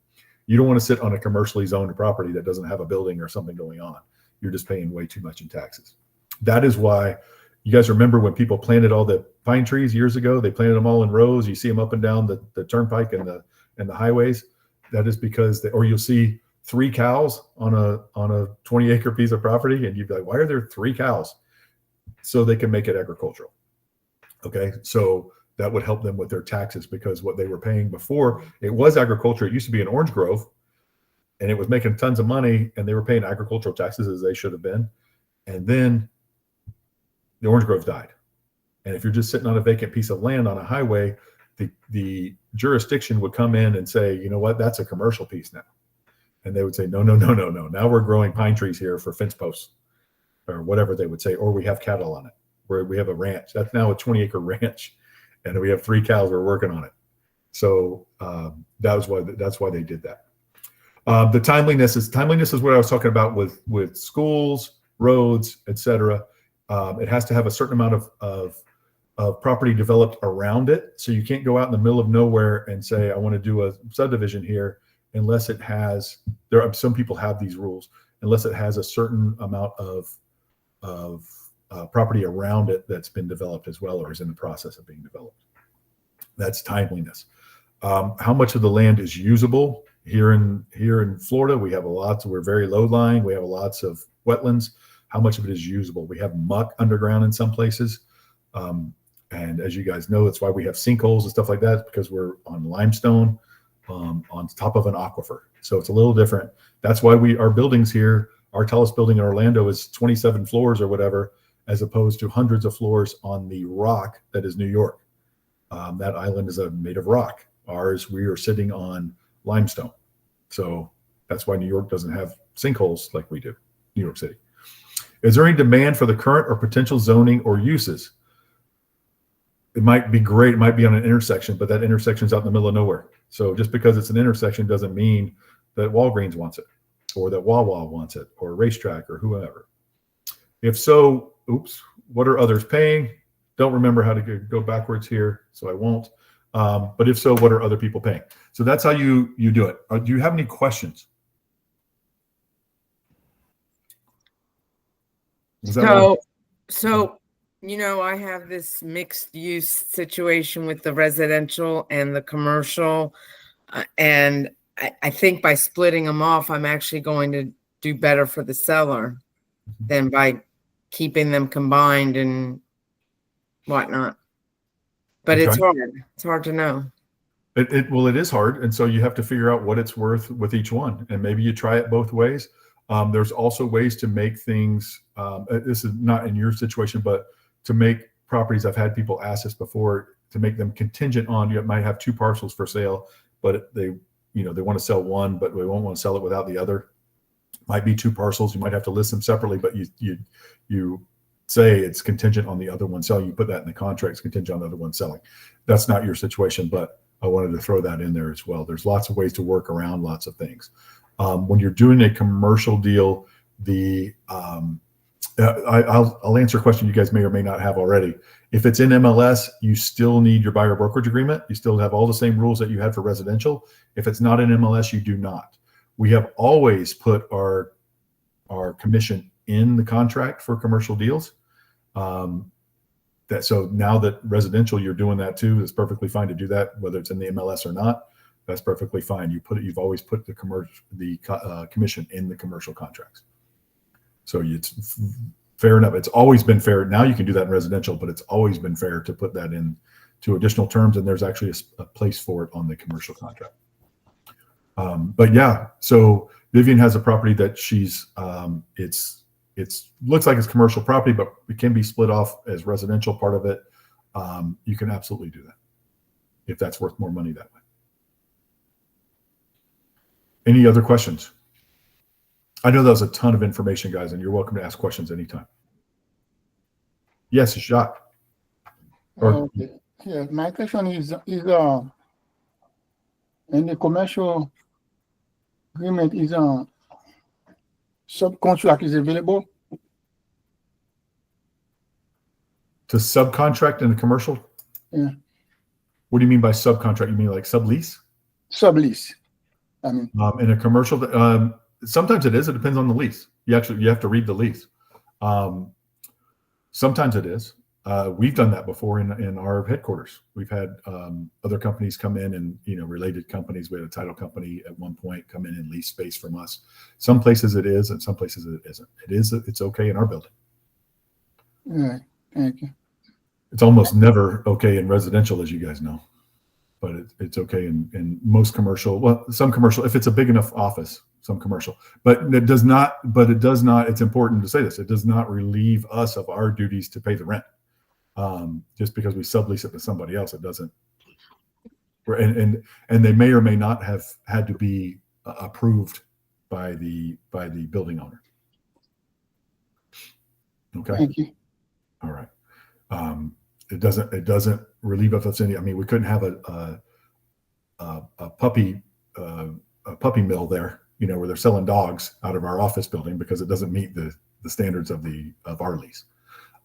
You don't want to sit on a commercially zoned property that doesn't have a building or something going on. You're just paying way too much in taxes. That is why you guys remember when people planted all the pine trees years ago, they planted them all in rows. You see them up and down the turnpike and the highways. That is because or you'll see 3 cows on a 20-acre piece of property, and you'd be like, why are there 3 cows? So they can make it agricultural. Okay, so that would help them with their taxes, because what they were paying before, it was agriculture. It used to be an orange grove, and it was making tons of money, and they were paying agricultural taxes as they should have been. And then the orange grove died. And if you're just sitting on a vacant piece of land on a highway, the jurisdiction would come in and say, you know what, that's a commercial piece now. And they would say, no. Now we're growing pine trees here for fence posts, or whatever they would say, or we have cattle on it, where we have a ranch. That's now a 20-acre ranch, and we have 3 cows. We're working on it. So that's why they did that. The timeliness is what I was talking about with schools, roads, etc. It has to have a certain amount of property developed around it. So you can't go out in the middle of nowhere and say, I want to do a subdivision here, unless it has, some people have these rules, unless it has a certain amount of property around it that's been developed as well, or is in the process of being developed. That's timeliness. How much of the land is usable? Here in Florida, we have we're very low lying. We have lots of wetlands. How much of it is usable? We have muck underground in some places. And as you guys know, that's why we have sinkholes and stuff like that, because we're on limestone on top of an aquifer. So it's a little different. That's why our buildings here, our tallest building in Orlando is 27 floors or whatever, as opposed to hundreds of floors on the rock that is New York. That island is made of rock. Ours, we are sitting on limestone. So that's why New York doesn't have sinkholes like we do, New York City. Is there any demand for the current or potential zoning or uses? It might be great. It might be on an intersection, but that intersection is out in the middle of nowhere. So just because it's an intersection doesn't mean that Walgreens wants it, or that Wawa wants it, or Racetrack, or whoever. If so, oops, what are others paying? Don't remember how to go backwards here, so I won't. But if so, what are other people paying? So that's how you do it. Do you have any questions? So, you know, I have this mixed use situation with the residential and the commercial. And I think by splitting them off, I'm actually going to do better for the seller than by keeping them combined and whatnot. But Okay. it's hard. It's hard to know. Well, it is hard. And so you have to figure out what it's worth with each one. And maybe you try it both ways. There's also ways to make things, this is not in your situation, but to make properties, I've had people ask this before, to make them contingent on, you might have 2 parcels for sale, but they want to sell one, but they won't want to sell it without the other. Might be 2 parcels. You might have to list them separately, but you say it's contingent on the other one selling. You put that in the contract, it's contingent on the other one selling. That's not your situation, but I wanted to throw that in there as well. There's lots of ways to work around lots of things. When you're doing a commercial deal, the I'll answer a question you guys may or may not have already. If it's in MLS, you still need your buyer brokerage agreement. You still have all the same rules that you had for residential. If it's not in MLS, you do not. We have always put our commission in the contract for commercial deals. So now that residential, you're doing that too. It's perfectly fine to do that, whether it's in the MLS or not. That's perfectly fine. You've always put the commission in the commercial contracts. So it's fair enough. It's always been fair. Now you can do that in residential, but it's always been fair to put that in to additional terms. And there's actually a place for it on the commercial contract. But yeah, so Vivian has a property that she's, it's looks like it's commercial property, but it can be split off as residential part of it. You can absolutely do that if that's worth more money that way. Any other questions? I know that was a ton of information, guys, and you're welcome to ask questions anytime. Yes, Jacques. Okay. Yeah, my question is in the commercial agreement is subcontract is available? To subcontract in the commercial? Yeah. What do you mean by subcontract? You mean like sublease? Sublease. I mean, in a commercial, sometimes it is. It depends on the lease. You have to read the lease. Sometimes it is. We've done that before in our headquarters. We've had other companies come in and, related companies. We had a title company at one point come in and lease space from us. Some places it is, and some places it isn't. It's okay in our building. all right. Thank you. It's almost never okay in residential, as you guys know, but it's okay in most commercial. Well, some commercial, if it's a big enough office, some commercial, but it does not, it's important to say this. It does not relieve us of our duties to pay the rent. Just because we sublease it to somebody else, it doesn't. And they may or may not have had to be approved by the building owner. Okay. Thank you. All right. It doesn't relieve us of any. I mean, we couldn't have a puppy mill there, where they're selling dogs out of our office building because it doesn't meet the standards of our lease.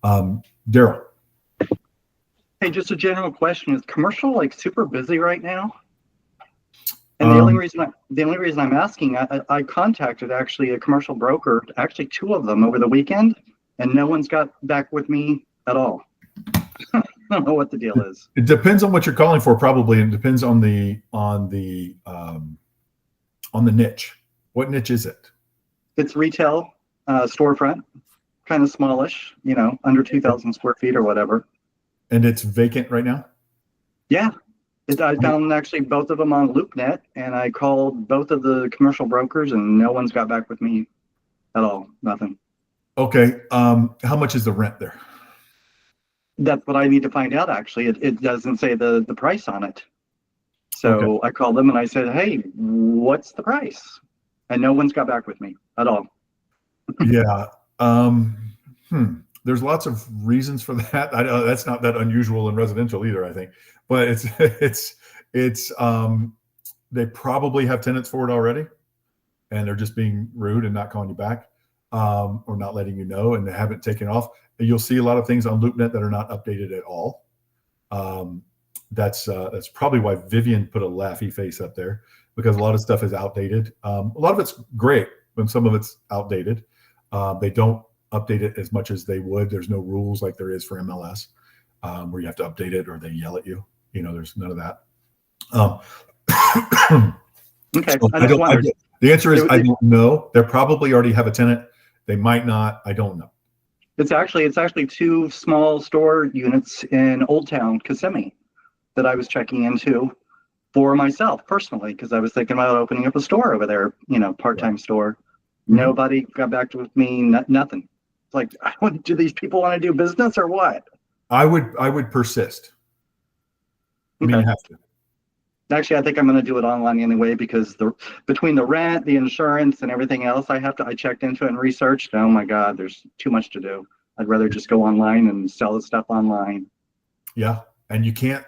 Daryl. Hey, just a general question: is commercial like super busy right now? And the only reason I'm asking, I contacted actually a commercial broker, actually 2 of them over the weekend, and no one's got back with me at all. I don't know what the deal is. It depends on what you're calling for, probably, and it depends on the niche. What niche is it? It's retail, storefront, kind of smallish, under 2,000 square feet or whatever. And it's vacant right now? Yeah. I found actually both of them on LoopNet, and I called both of the commercial brokers, and no one's got back with me at all. Nothing. Okay. How much is the rent there? That's what I need to find out, actually. It doesn't say the price on it. So Okay. I called them and I said, hey, what's the price? And no one's got back with me at all. Yeah. There's lots of reasons for that. That's not that unusual in residential either, I think. But it's they probably have tenants for it already, and they're just being rude and not calling you back, or not letting you know, and they haven't taken off. You'll see a lot of things on LoopNet that are not updated at all. That's probably why Vivian put a laughy face up there, because a lot of stuff is outdated. A lot of it's great, but some of it's outdated. They don't update it as much as they would. There's no rules like there is for MLS, where you have to update it or they yell at you. There's none of that. Okay. So the answer is I don't know. They probably already have a tenant. They might not. I don't know. It's actually 2 small store units in Old Town, Kissimmee, that I was checking into for myself personally, because I was thinking about opening up a store over there, part-time store. Nobody got back with me. Nothing. It's like, do these people want to do business or what? I would persist. I mean, you have to. Actually, I think I'm going to do it online anyway, because between the rent, the insurance, and everything else, I checked into it and researched. Oh my God, there's too much to do. I'd rather just go online and sell the stuff online. Yeah, and you can't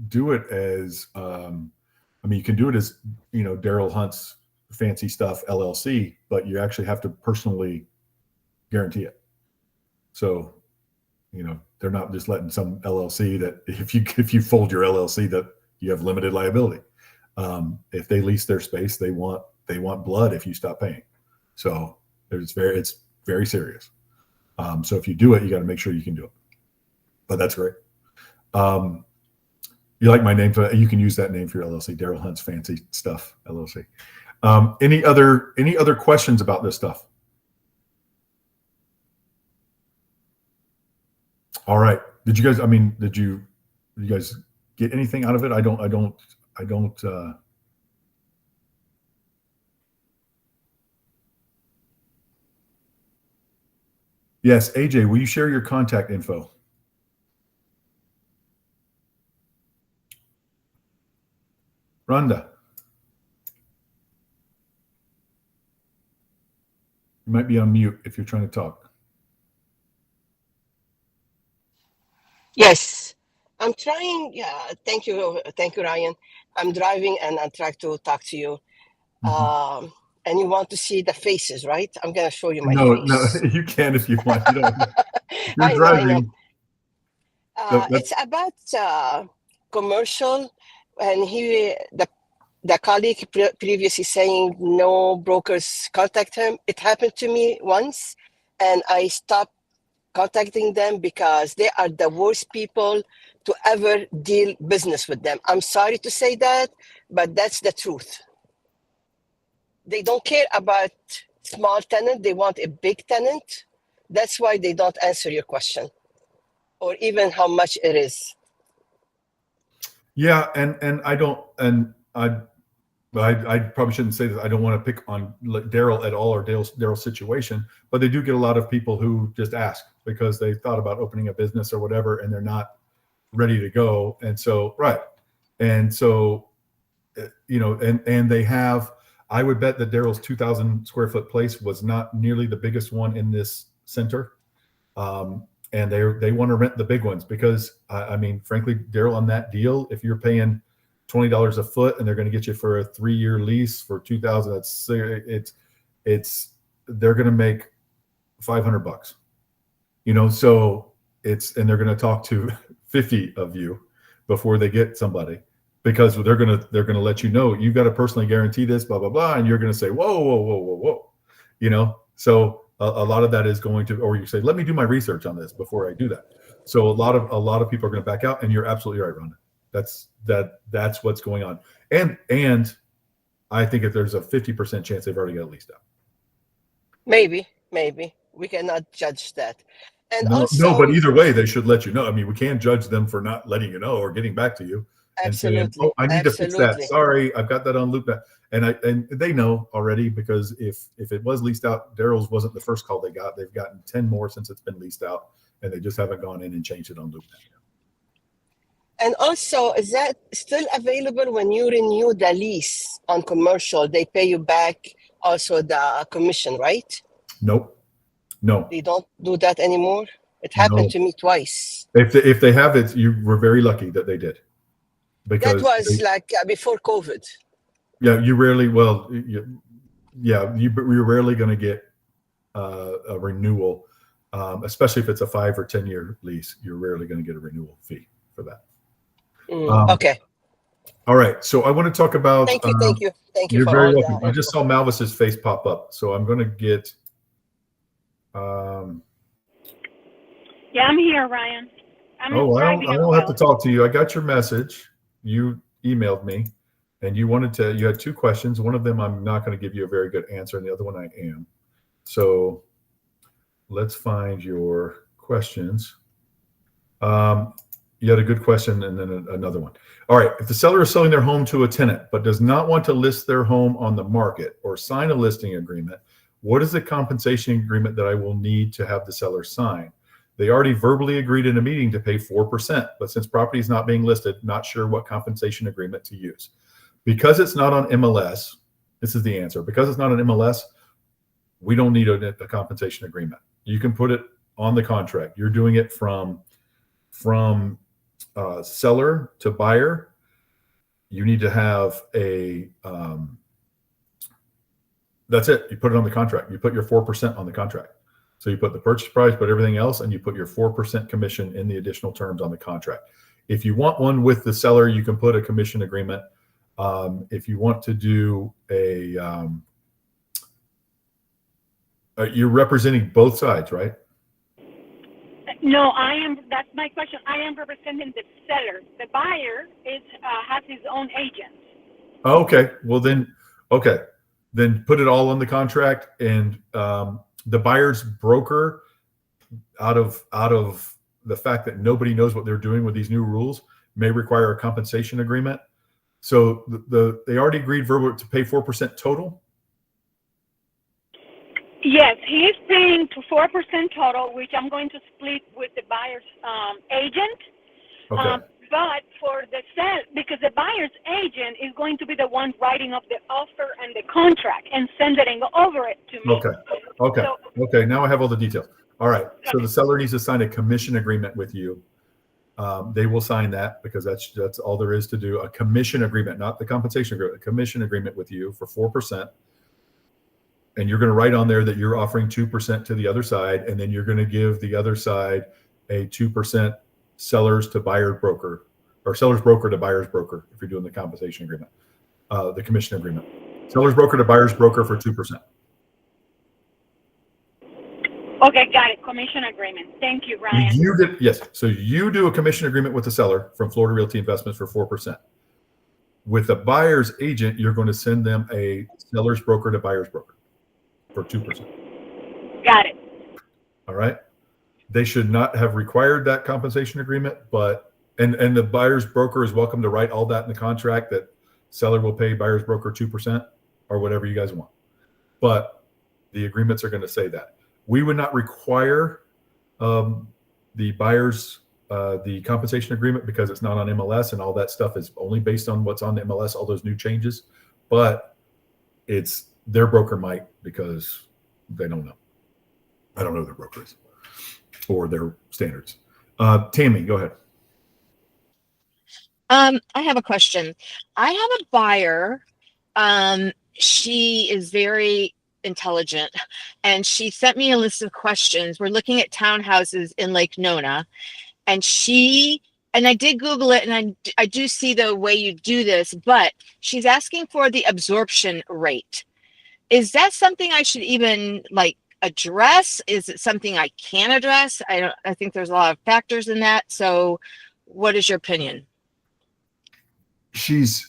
do it as you can do it as Daryl Hunt's Fancy Stuff LLC, but you actually have to personally guarantee it. So, they're not just letting some LLC that if you fold your LLC that you have limited liability. If they lease their space, they want blood if you stop paying. So it's very serious. So if you do it, you got to make sure you can do it. But that's great. You like my name? You can use that name for your LLC, Daryl Hunt's Fancy Stuff LLC. Any other questions about this stuff? All right. Did you guys get anything out of it? I don't. Yes, AJ, will you share your contact info? Rhonda. You might be on mute if you're trying to talk. Yes, I'm trying. Yeah, thank you, Ryan. I'm driving and I'm trying to talk to you. Mm-hmm. And you want to see the faces, right? I'm gonna show you my No, face. you can if you want. You're I know. driving. It's about commercial, and the colleague previously saying no brokers contact him. It happened to me once, and I stopped contacting them because they are the worst people to ever deal business with them. I'm sorry to say that, but that's the truth. They don't care about small tenant. They want a big tenant. That's why they don't answer your question or even how much it is. Yeah. And I don't, and I probably shouldn't say that. I don't want to pick on Daryl at all or Daryl's situation, but they do get a lot of people who just ask because they thought about opening a business or whatever, and they're not ready to go. And so, right. And so, and they have, I would bet that Daryl's 2,000 square foot place was not nearly the biggest one in this center. And they want to rent the big ones because frankly, Daryl, on that deal, if you're paying $20 a foot and they're going to get you for a 3-year lease for 2,000, they're going to make $500, so and they're going to talk to 50 of you before they get somebody, because they're going to let you know, you've got to personally guarantee this, blah, blah, blah. And you're going to say, whoa. So a lot of that is going to, or you say, let me do my research on this before I do that. So a lot of people are going to back out, and you're absolutely right, Rhonda. That's what's going on. And I think if there's a 50% chance they've already got it leased out. Maybe we cannot judge that. And no, but either way, they should let you know. We can't judge them for not letting you know or getting back to you. Absolutely. And saying, I need to fix that. Sorry, I've got that on loop. And they know already, because if it was leased out, Daryl's wasn't the first call they got. They've gotten 10 more since it's been leased out, and they just haven't gone in and changed it on loop. And also, is that still available when you renew the lease on commercial? They pay you back also the commission, right? Nope. No. They don't do that anymore? It happened to me twice. If they have it, you were very lucky that they did. Because that was before COVID. Yeah, you rarely. Well, you're rarely going to get a renewal, especially if it's a 5 or 10 year lease. You're rarely going to get a renewal fee for that. Okay. All right. So I want to talk about. Thank you. You're very welcome. I just saw Malvis's face pop up, so I'm going to get. Yeah, I'm here, Ryan. I don't have to talk to you. I got your message. You emailed me, and you had 2 questions. One of them I'm not going to give you a very good answer, and the other one I am. So let's find your questions. You had a good question and then another one. All right. If the seller is selling their home to a tenant but does not want to list their home on the market or sign a listing agreement, what is the compensation agreement that I will need to have the seller sign? They already verbally agreed in a meeting to pay 4%, but since property is not being listed, not sure what compensation agreement to use. Because it's not on MLS, this is the answer. Because it's not on MLS, we don't need a compensation agreement. You can put it on the contract. You're doing it from seller to buyer. You need to have that's it. You put it on the contract. You put your 4% on the contract. So you put the purchase price, put everything else, and you put your 4% commission in the additional terms on the contract. If you want one with the seller, you can put a commission agreement. If you want to do you're representing both sides, right? No, that's my question. I am representing the seller. The buyer has his own agent. Okay. Well, then put it all on the contract, and the buyer's broker, out of the fact that nobody knows what they're doing with these new rules, may require a compensation agreement. So they already agreed verbally to pay 4% total. Yes, he is paying to 4% total, which I'm going to split with the buyer's agent. Okay. But for the because the buyer's agent is going to be the one writing up the offer and the contract and sending over it to me. Okay. Now I have all the details. All right. So the seller needs to sign a commission agreement with you. They will sign that because that's all there is to do. A commission agreement, not the compensation agreement, a commission agreement with you for 4%. And you're going to write on there that you're offering 2% to the other side, and then you're going to give the other side a 2% sellers to buyer's broker, or seller's broker to buyer's broker if you're doing the compensation agreement, the commission agreement. Seller's broker to buyer's broker for 2%. Okay, got it. Commission agreement. Thank you, Ryan. Yes. So you do a commission agreement with the seller from Florida Realty Investments for 4%. With the buyer's agent, you're going to send them a seller's broker to buyer's broker for 2%. Got it. All right. They should not have required that compensation agreement, but and the buyer's broker is welcome to write all that in the contract that seller will pay buyer's broker 2% or whatever you guys want. But the agreements are going to say that. We would not require the buyer's the compensation agreement because it's not on MLS, and all that stuff is only based on what's on the MLS, all those new changes. But it's their broker might, because they don't know. I don't know their brokers or their standards. Tammy, go ahead. I have a question. I have a buyer. She is very intelligent, and she sent me a list of questions. We're looking at townhouses in Lake Nona, and I did Google it, and I do see the way you do this, but she's asking for the absorption rate. Is that something I should even address? Is it something I can address? I think there's a lot of factors in that. So what is your opinion? She's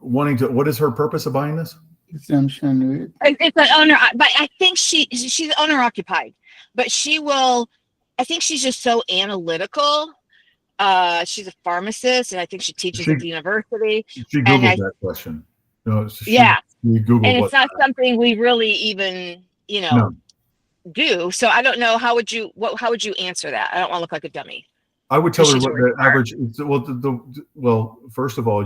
wanting to, what is her purpose of buying this? Exemption rate. It's an owner, but I think she's owner occupied, but I think she's just so analytical. She's a pharmacist, and I think she teaches at the university. She Googled that question. No, yeah. Googled, and it's not something we really even, do. So I don't know. How would you answer that? I don't want to look like a dummy. I would tell her what the average. Well, first of all,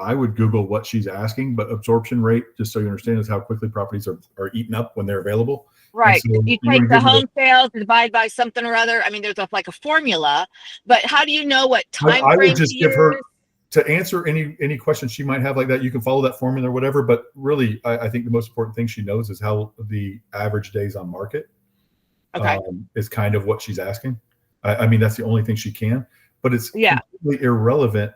I would Google what she's asking, but absorption rate, just so you understand, is how quickly properties are eaten up when they're available. Right. So you take the home sales, divide by something or other. I mean, there's a formula, but how do you know what time frame? I would just give her to answer any questions she might have like that. You can follow that formula or whatever, but really, I think the most important thing she knows is how the average days on market is kind of what she's asking. I mean, that's the only thing she can, but it's completely irrelevant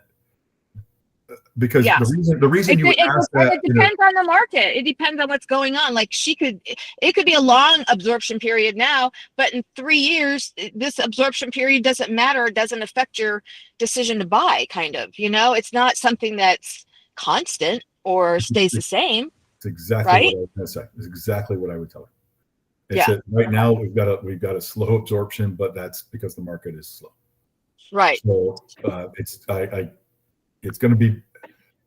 because the reason you would ask that. It depends on the market. It depends on what's going on. It could be a long absorption period now, but in 3 years, this absorption period doesn't matter. It doesn't affect your decision to buy, kind of, it's not something that's constant or stays the same. It's exactly what I was going to say. It's exactly what I would tell her. Right now we've got a slow absorption, but that's because the market is slow. Right. So it's going to be.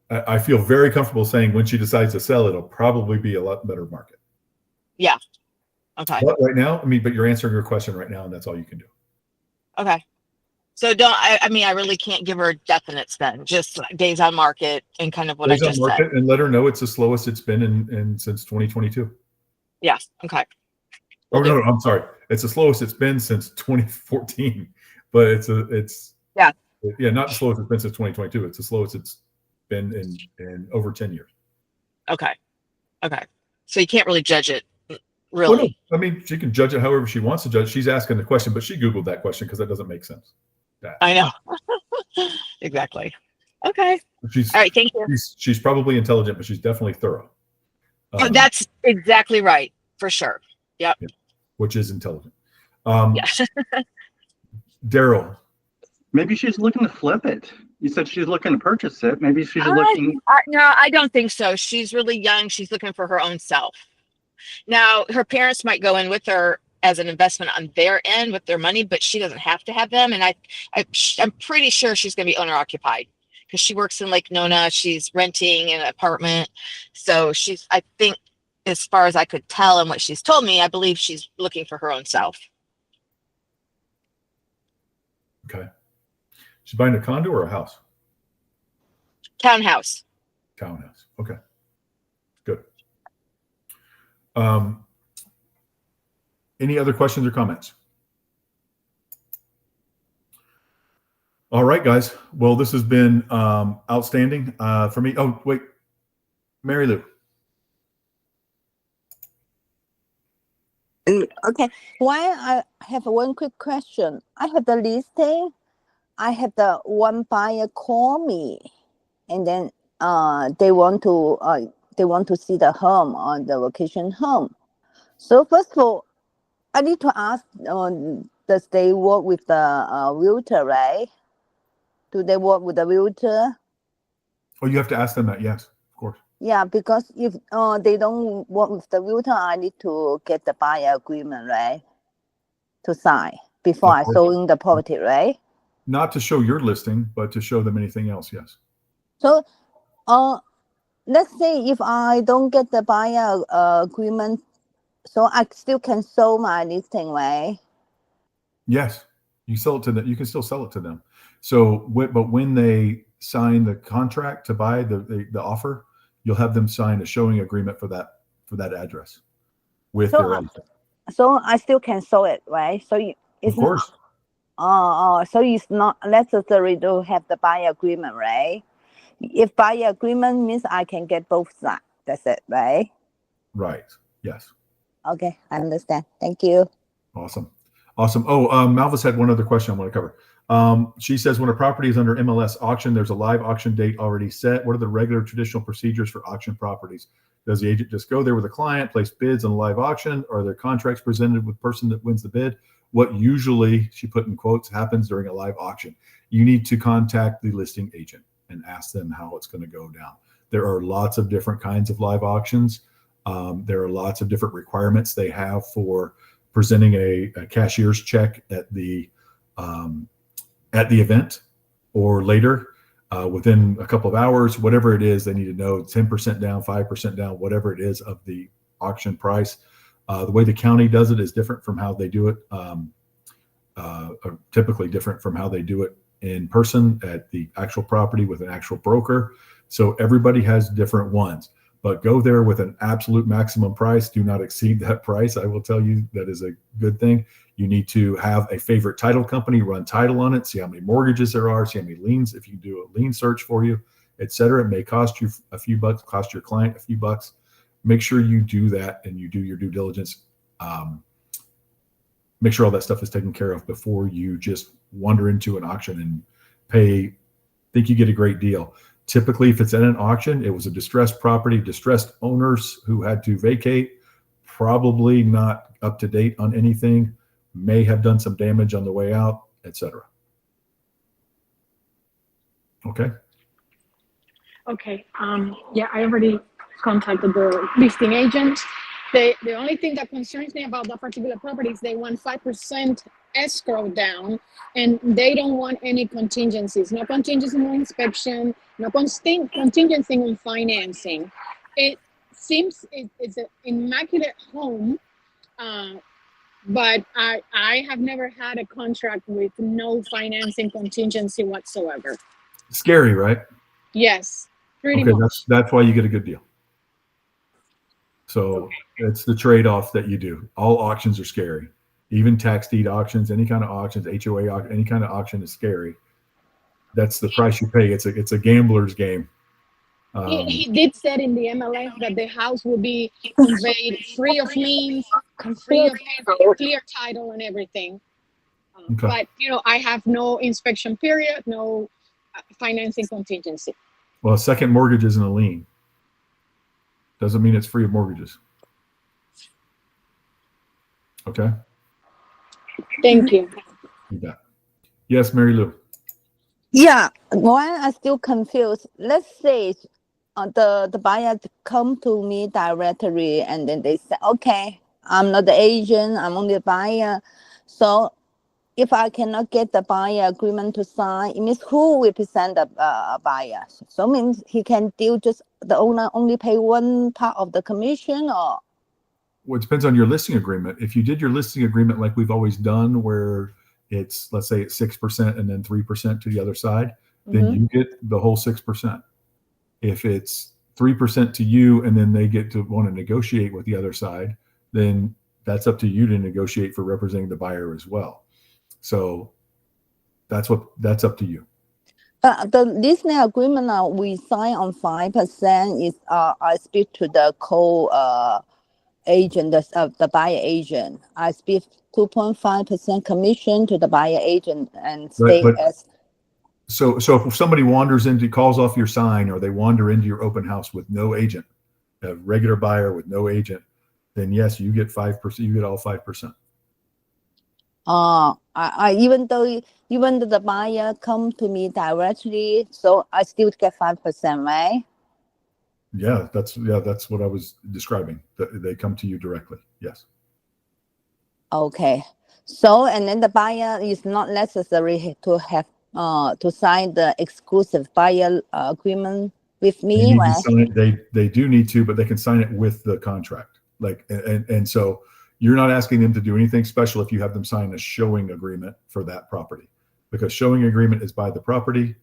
I feel very comfortable saying when she decides to sell, it'll probably be a lot better market. Yeah. Okay. But right now, but you're answering her question right now, and that's all you can do. Okay. So I really can't give her definites then, just days on market and kind of what I just said. And let her know it's the slowest it's been in since 2022. Yeah. Okay. Oh no, I'm sorry. It's the slowest it's been since 2014, but it's not the slowest it's been since 2022. It's the slowest it's been in over 10 years. Okay. So you can't really judge it really. I mean, she can judge it however she wants to judge. She's asking the question, but she Googled that question because that doesn't make sense. I know. Exactly. Okay. She's All right. Thank you. she's probably intelligent, but she's definitely thorough. That's exactly right. For sure. Yep. Which is intelligent. Yeah. Daryl. Maybe she's looking to flip it. You said she's looking to purchase it. Maybe she's looking. No, I don't think so. She's really young. She's looking for her own self. Now, her parents might go in with her as an investment on their end with their money, but she doesn't have to have them. And I'm pretty sure she's going to be owner occupied because she works in Lake Nona. She's renting an apartment. So I think, as far as I could tell and what she's told me, I believe she's looking for her own self. Okay. She's buying a condo or a house? Townhouse. Townhouse. Okay. Good. Any other questions or comments? All right, guys. Well, this has been outstanding for me. Oh, wait. Mary Lou. Okay. Why I have one quick question. I have the listing. I have the one buyer call me, and then they want to see the home on the vacation home. So first of all, I need to ask, does they work with the realtor, right? Do they work with the realtor? Oh, you have to ask them that. Yes, of course. Yeah, because if they don't work with the realtor, I need to get the buyer agreement, right? To sign before I showing the property, right? Not to show your listing, but to show them anything else. Yes. So, let's say if I don't get the buyer agreement, so I still can sell my listing, right? Yes, you sell it to them. You can still sell it to them. So, but when they sign the contract to buy the offer, you'll have them sign a showing agreement for that address with So, their own. So I still can sell it, right? So it's Of course. so it's not necessary to have the buyer agreement, right? If buyer agreement means I can get both sides. That's it, right? Right. Yes. Okay, I understand. Thank you. Awesome. Oh, Malvis had one other question I want to cover. She says, when a property is under MLS auction, there's a live auction date already set. What are the regular traditional procedures for auction properties? Does the agent just go there with a client, place bids on a live auction? Are there contracts presented with the person that wins the bid? What usually, she put in quotes, happens during a live auction? You need to contact the listing agent and ask them how it's going to go down. There are lots of different kinds of live auctions. There are lots of different requirements they have for presenting a cashier's check at the event or later, within a couple of hours, whatever it is, they need to know 10% down, 5% down, whatever it is of the auction price. The way the county does it is different from how they do it, typically different from how they do it in person at the actual property with an actual broker. So everybody has different ones, but go there with an absolute maximum price. Do not exceed that price. I will tell you that is a good thing. You need to have a favorite title company, run title on it, see how many mortgages there are, see how many liens, if you do a lien search for you, et cetera. It may cost you a few bucks, cost your client a few bucks. Make sure you do that and you do your due diligence. Make sure all that stuff is taken care of before you just wander into an auction and think you get a great deal. Typically, if it's at an auction, it was a distressed property, distressed owners who had to vacate, probably not up to date on anything, may have done some damage on the way out, etc. Okay. Okay. Yeah, I already contacted the listing agent. The only thing that concerns me about that particular property is they want 5% escrow down, and they don't want any contingencies. No contingency on inspection, no contingency on financing. It seems it's an immaculate home, but I have never had a contract with no financing contingency whatsoever. Scary, right? Yes, pretty okay, much. That's why you get a good deal. So it's the trade-off that you do. All auctions are scary. Even tax deed auctions, any kind of auctions, HOA auction, any kind of auction is scary. That's the price you pay. It's a gambler's game. He did say in the MLS that the house will be conveyed free of liens, free of everything, clear title and everything. Okay. But, you know, I have no inspection period, no financing contingency. Well, a second mortgage isn't a lien. Doesn't mean it's free of mortgages. Okay. Thank you. You bet. Yes, Mary Lou. Yeah, why I'm still confused. Let's say the buyer come to me directly and then they say, okay, I'm not the agent, I'm only a buyer. So if I cannot get the buyer agreement to sign, it means who will represent the buyer? So it means he can deal just the owner only pay one part of the commission, or? Well, it depends on your listing agreement. If you did your listing agreement like we've always done, where it's, let's say it's 6% and then 3% to the other side, then you get the whole 6%. If it's 3% to you and then they get to want to negotiate with the other side, then that's up to you to negotiate for representing the buyer as well. So that's up to you. The listing agreement we sign on 5% is I speak to the agent, the buyer agent. I speak 2.5% commission to the buyer agent and stay as. So if somebody wanders into, calls off your sign, or they wander into your open house with no agent, a regular buyer with no agent, then yes, you get 5%. You get all 5%. Even though the buyer come to me directly, so I still get 5%, right? Yeah, that's what I was describing. They come to you directly. Yes. Okay. So, and then the buyer is not necessary to have to sign the exclusive buyer agreement with me, right? They do need to, but they can sign it with the contract. And so you're not asking them to do anything special if you have them sign a showing agreement for that property, because showing agreement is by the property.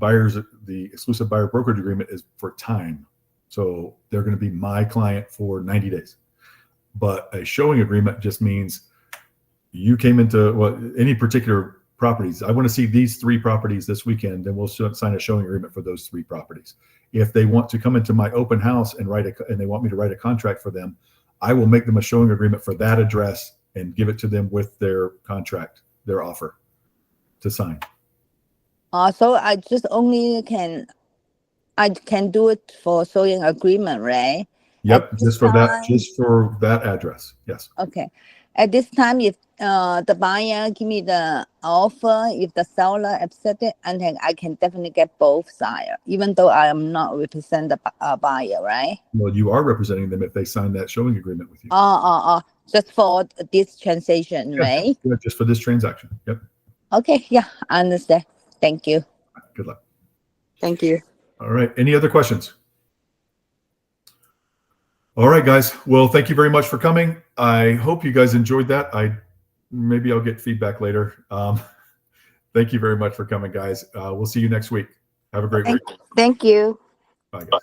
The exclusive buyer brokerage agreement is for time. So they're going to be my client for 90 days. But a showing agreement just means you came into any particular properties. I want to see these 3 properties this weekend, then we'll sign a showing agreement for those 3 properties. If they want to come into my open house and they want me to write a contract for them, I will make them a showing agreement for that address and give it to them with their contract, their offer to sign. So I can do it for showing agreement, right? Yep, just for that address. Yes. Okay. At this time, if the buyer give me the offer, if the seller accept it, and then I can definitely get both sides, even though I am not represent the buyer, right? Well, you are representing them if they sign that showing agreement with you. Just for this transaction, right? Yeah, just for this transaction. Yep. Okay. Yeah, I understand. Thank you. Good luck. Thank you. All right. Any other questions? All right, guys. Well, thank you very much for coming. I hope you guys enjoyed that. Maybe I'll get feedback later. Thank you very much for coming, guys. We'll see you next week. Have a great week. Thank you. Bye, guys.